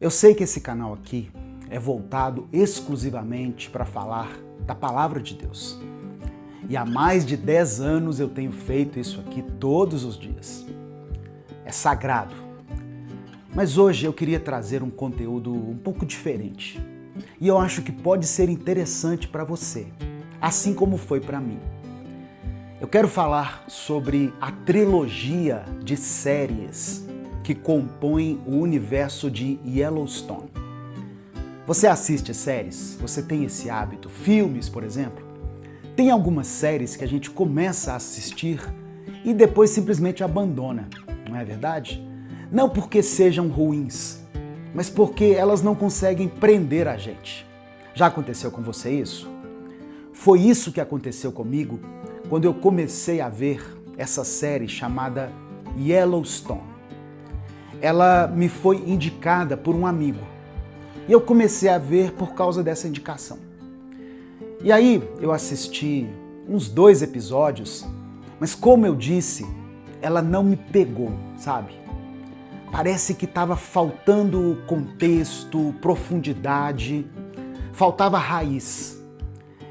Eu sei que esse canal aqui é voltado exclusivamente para falar da Palavra de Deus. E há mais de 10 anos eu tenho feito isso aqui todos os dias. É sagrado. Mas hoje eu queria trazer um conteúdo um pouco diferente. E eu acho que pode ser interessante para você, assim como foi para mim. Eu quero falar sobre a trilogia de séries que compõem o universo de Yellowstone. Você assiste séries? Você tem esse hábito? Filmes, por exemplo? Tem algumas séries que a gente começa a assistir e depois simplesmente abandona, não é verdade? Não porque sejam ruins, mas porque elas não conseguem prender a gente. Já aconteceu com você isso? Foi isso que aconteceu comigo quando eu comecei a ver essa série chamada Yellowstone. Ela me foi indicada por um amigo e eu comecei a ver por causa dessa indicação. E aí eu assisti uns 2 episódios, mas como eu disse, ela não me pegou, sabe? Parece que estava faltando contexto, profundidade, faltava raiz.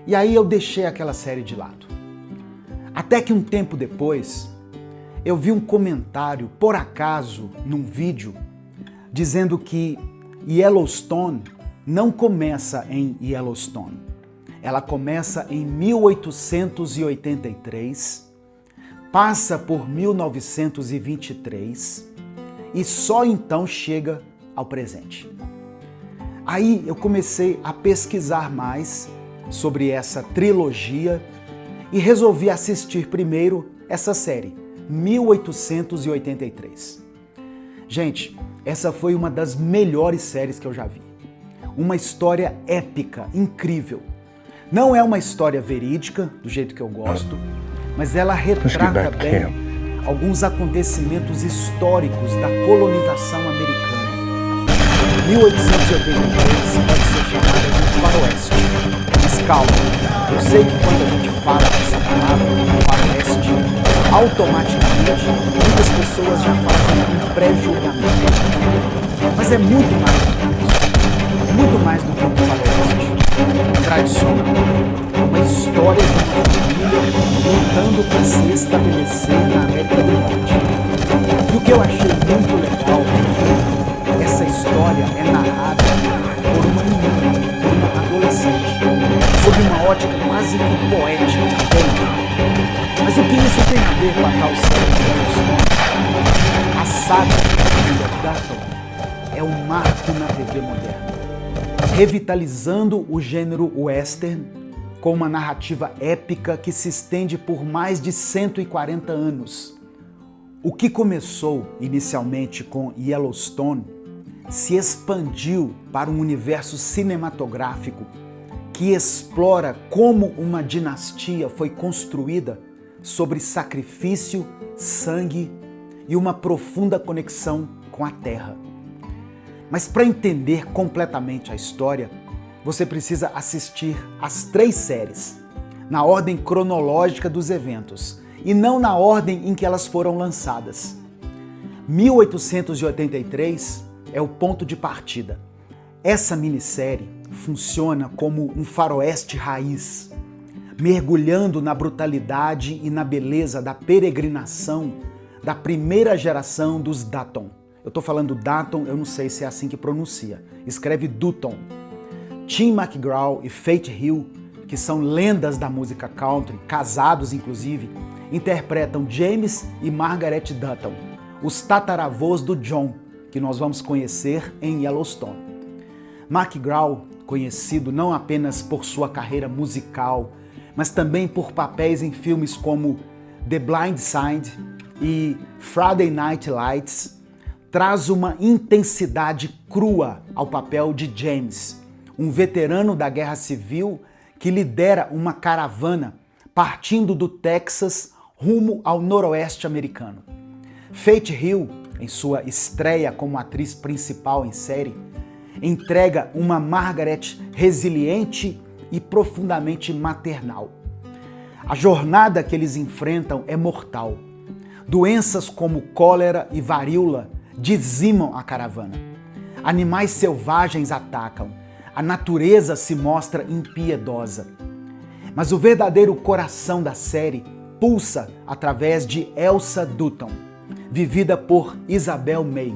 E aí eu deixei aquela série de lado. Até que um tempo depois, eu vi um comentário, por acaso, num vídeo, dizendo que Yellowstone não começa em Yellowstone. Ela começa em 1883, passa por 1923 e só então chega ao presente. Aí eu comecei a pesquisar mais sobre essa trilogia e resolvi assistir primeiro essa série, 1883. Gente, essa foi uma das melhores séries que eu já vi. Uma história épica, incrível. Não é uma história verídica, do jeito que eu gosto, mas ela retrata bem alguns acontecimentos históricos da colonização americana. 1883 pode ser chamada de faroeste. Mas calma, eu sei que quando a gente fala essa palavra, faroeste, automaticamente muitas pessoas já fazem um pré-julgamento. Mas é muito mais do que isso. Muito mais do que um faroeste tradicional. É uma história de uma família lutando para se estabelecer na América do Norte. E o que eu achei muito legal é que essa história é narrada por uma menina, por uma adolescente, sob uma ótica quase que poética também. Mas o que isso tem a ver com a tal série de Yellowstone? A saga de Dutton é um marco na TV moderna, revitalizando o gênero western com uma narrativa épica que se estende por mais de 140 anos. O que começou inicialmente com Yellowstone se expandiu para um universo cinematográfico que explora como uma dinastia foi construída sobre sacrifício, sangue e uma profunda conexão com a terra. Mas para entender completamente a história, você precisa assistir as 3 séries, na ordem cronológica dos eventos, e não na ordem em que elas foram lançadas. 1883 é o ponto de partida. Essa minissérie funciona como um faroeste raiz, mergulhando na brutalidade e na beleza da peregrinação da primeira geração dos Dutton. Eu estou falando Dutton, eu não sei se é assim que pronuncia. Escreve Dutton. Tim McGraw e Faith Hill, que são lendas da música country, casados inclusive, interpretam James e Margaret Dutton, os tataravôs do John, que nós vamos conhecer em Yellowstone. McGraw, conhecido não apenas por sua carreira musical, mas também por papéis em filmes como The Blind Side e Friday Night Lights, traz uma intensidade crua ao papel de James, um veterano da Guerra Civil que lidera uma caravana partindo do Texas rumo ao noroeste americano. Faith Hill, em sua estreia como atriz principal em série, entrega uma Margaret resiliente e profundamente maternal. A jornada que eles enfrentam é mortal. Doenças como cólera e varíola dizimam a caravana. Animais selvagens atacam. A natureza se mostra impiedosa. Mas o verdadeiro coração da série pulsa através de Elsa Dutton, vivida por Isabel May,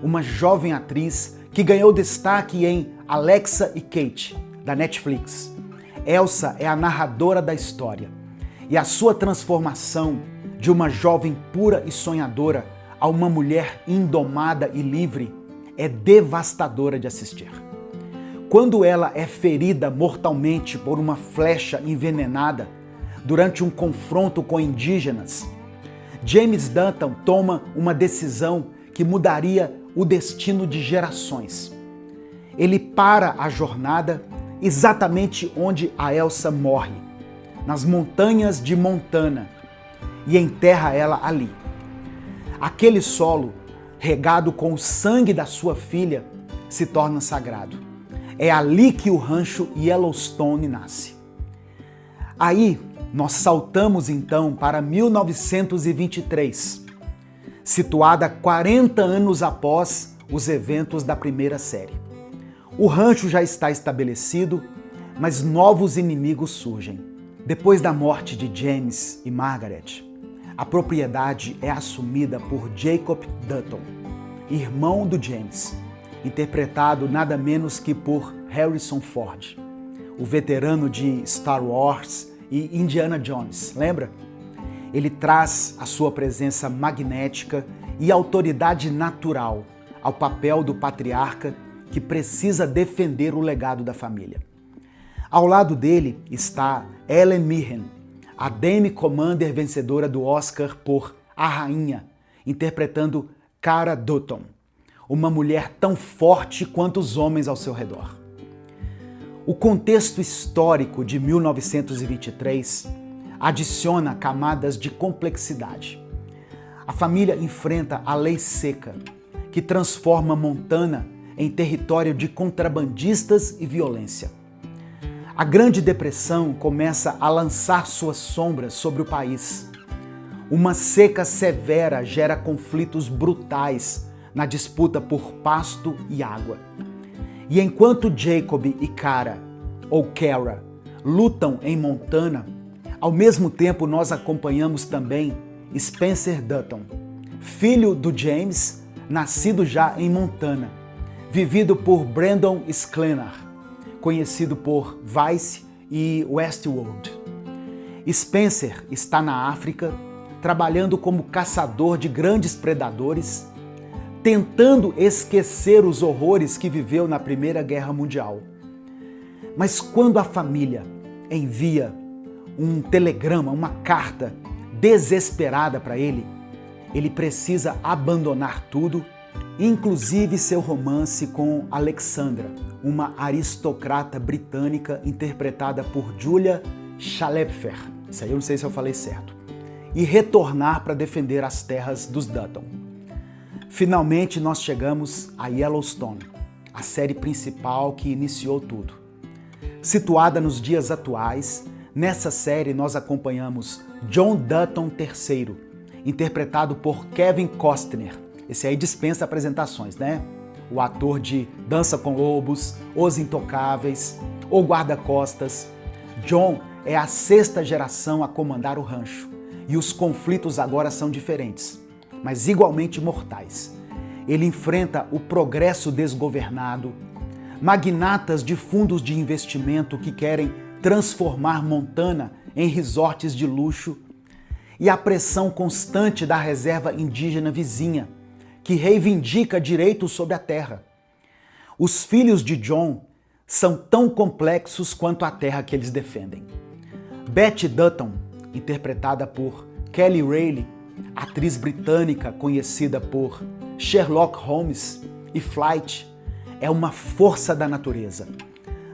uma jovem atriz que ganhou destaque em Alexa e Kate, da Netflix. Elsa é a narradora da história e a sua transformação de uma jovem pura e sonhadora a uma mulher indomada e livre é devastadora de assistir. Quando ela é ferida mortalmente por uma flecha envenenada durante um confronto com indígenas, James Dutton toma uma decisão que mudaria o destino de gerações. Ele para a jornada exatamente onde a Elsa morre, nas montanhas de Montana, e enterra ela ali. Aquele solo, regado com o sangue da sua filha, se torna sagrado. É ali que o rancho Yellowstone nasce. Aí, nós saltamos então para 1923, situada 40 anos após os eventos da primeira série. O rancho já está estabelecido, mas novos inimigos surgem. Depois da morte de James e Margaret, a propriedade é assumida por Jacob Dutton, irmão do James, interpretado nada menos que por Harrison Ford, o veterano de Star Wars e Indiana Jones, lembra? Ele traz a sua presença magnética e autoridade natural ao papel do patriarca que precisa defender o legado da família. Ao lado dele está Helen Mirren, a Dame Commander vencedora do Oscar por A Rainha, interpretando Cara Dutton, uma mulher tão forte quanto os homens ao seu redor. O contexto histórico de 1923 adiciona camadas de complexidade. A família enfrenta a lei seca, que transforma Montana em território de contrabandistas e violência. A Grande Depressão começa a lançar suas sombras sobre o país. Uma seca severa gera conflitos brutais na disputa por pasto e água. E enquanto Jacob e Cara, ou Cara, lutam em Montana, ao mesmo tempo nós acompanhamos também Spencer Dutton, filho do James, nascido já em Montana, vivido por Brandon Sklenar, conhecido por Vice e Westworld. Spencer está na África, trabalhando como caçador de grandes predadores, tentando esquecer os horrores que viveu na Primeira Guerra Mundial. Mas quando a família envia um telegrama, uma carta desesperada para ele, ele precisa abandonar tudo, inclusive seu romance com Alexandra, uma aristocrata britânica interpretada por Julia Chalepfer, isso aí eu não sei se eu falei certo, e retornar para defender as terras dos Dutton. Finalmente nós chegamos a Yellowstone, a série principal que iniciou tudo. Situada nos dias atuais, nessa série nós acompanhamos John Dutton III, interpretado por Kevin Costner. Esse aí dispensa apresentações, né? O ator de Dança com Lobos, Os Intocáveis, O Guarda-Costas. John é a 6ª geração a comandar o rancho e os conflitos agora são diferentes, mas igualmente mortais. Ele enfrenta o progresso desgovernado, magnatas de fundos de investimento que querem transformar Montana em resorts de luxo e a pressão constante da reserva indígena vizinha, que reivindica direitos sobre a terra. Os filhos de John são tão complexos quanto a terra que eles defendem. Betty Dutton, interpretada por Kelly Reilly, atriz britânica conhecida por Sherlock Holmes e Flight, é uma força da natureza,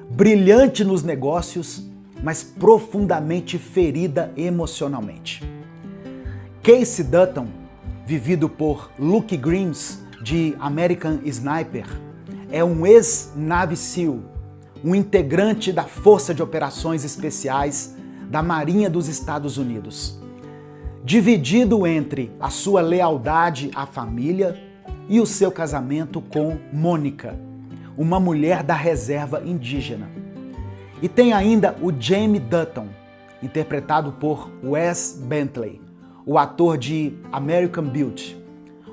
brilhante nos negócios, mas profundamente ferida emocionalmente. Casey Dutton, vivido por Luke Grimes, de American Sniper, é um ex-Navy SEAL, um integrante da Força de Operações Especiais da Marinha dos Estados Unidos. Dividido entre a sua lealdade à família e o seu casamento com Mônica, uma mulher da reserva indígena. E tem ainda o Jamie Dutton, interpretado por Wes Bentley, o ator de American Beauty,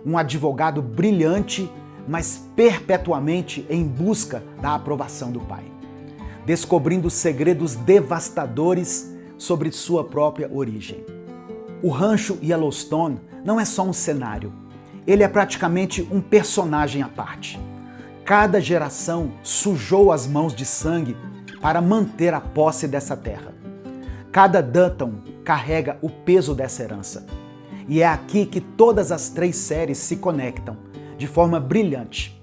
um advogado brilhante, mas perpetuamente em busca da aprovação do pai, descobrindo segredos devastadores sobre sua própria origem. O rancho Yellowstone não é só um cenário, ele é praticamente um personagem à parte. Cada geração sujou as mãos de sangue para manter a posse dessa terra. Cada Dutton carrega o peso dessa herança. E é aqui que todas as 3 séries se conectam, de forma brilhante.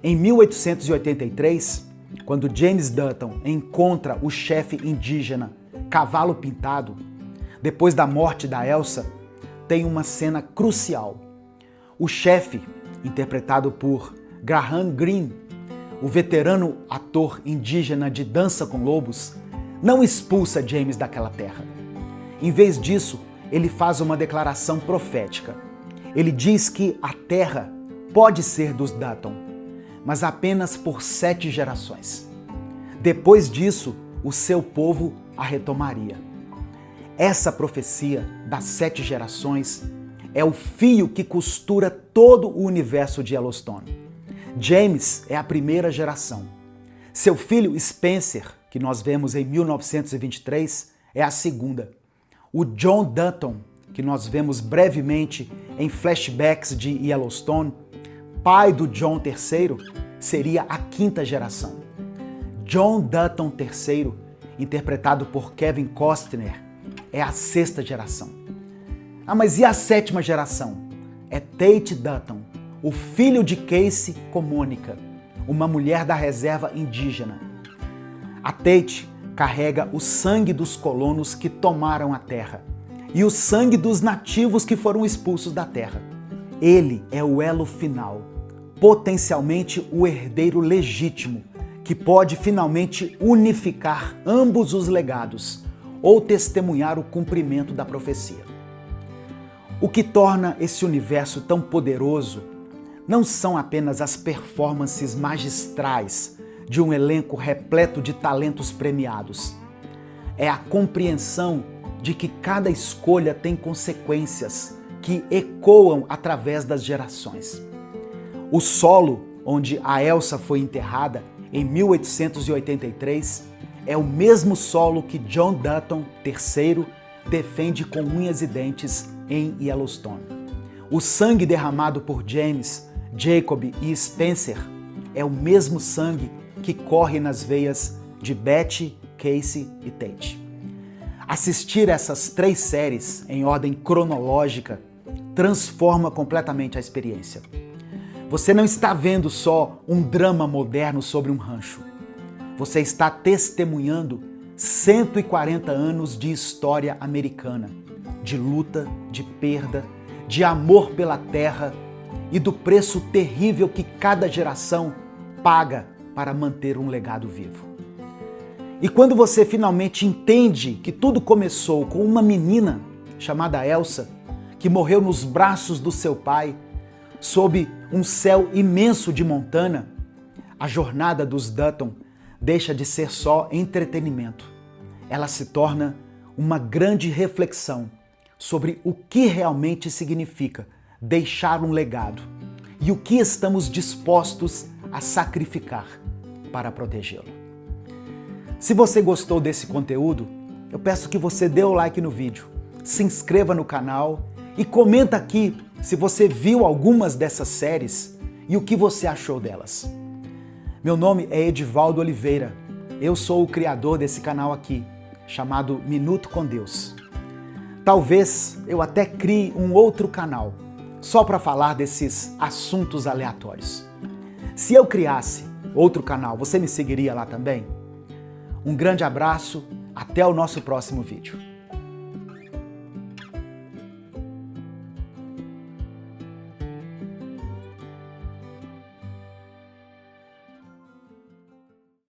Em 1883, quando James Dutton encontra o chefe indígena Cavalo Pintado, depois da morte da Elsa, tem uma cena crucial. O chefe, interpretado por Graham Greene, o veterano ator indígena de Dança com Lobos, não expulsa James daquela terra. Em vez disso, ele faz uma declaração profética. Ele diz que a terra pode ser dos Dutton, mas apenas por 7 gerações. Depois disso, o seu povo a retomaria. Essa profecia das 7 gerações é o fio que costura todo o universo de Yellowstone. James é a primeira geração. Seu filho Spencer, que nós vemos em 1923, é a segunda. O John Dutton, que nós vemos brevemente em flashbacks de Yellowstone, pai do John III, seria a 5ª geração. John Dutton III, interpretado por Kevin Costner, é a 6ª geração. Mas e a 7ª geração? É Tate Dutton, o filho de Casey com Mônica, uma mulher da reserva indígena. A Tate carrega o sangue dos colonos que tomaram a terra e o sangue dos nativos que foram expulsos da terra. Ele é o elo final, potencialmente o herdeiro legítimo, que pode finalmente unificar ambos os legados ou testemunhar o cumprimento da profecia. O que torna esse universo tão poderoso não são apenas as performances magistrais de um elenco repleto de talentos premiados. É a compreensão de que cada escolha tem consequências que ecoam através das gerações. O solo onde a Elsa foi enterrada em 1883 é o mesmo solo que John Dutton III defende com unhas e dentes em Yellowstone. O sangue derramado por James, Jacob e Spencer é o mesmo sangue que corre nas veias de Betty, Casey e Tate. Assistir essas 3 séries em ordem cronológica transforma completamente a experiência. Você não está vendo só um drama moderno sobre um rancho. Você está testemunhando 140 anos de história americana, de luta, de perda, de amor pela terra e do preço terrível que cada geração paga para manter um legado vivo. E quando você finalmente entende que tudo começou com uma menina chamada Elsa, que morreu nos braços do seu pai, sob um céu imenso de Montana, a jornada dos Dutton deixa de ser só entretenimento. Ela se torna uma grande reflexão sobre o que realmente significa deixar um legado e o que estamos dispostos a sacrificar para protegê-lo. Se você gostou desse conteúdo, eu peço que você dê o like no vídeo, se inscreva no canal e comenta aqui se você viu algumas dessas séries e o que você achou delas. Meu nome é Edivaldo Oliveira, eu sou o criador desse canal aqui, chamado Minuto com Deus. Talvez eu até crie um outro canal, só para falar desses assuntos aleatórios. Se eu criasse outro canal, você me seguiria lá também? Um grande abraço, até o nosso próximo vídeo.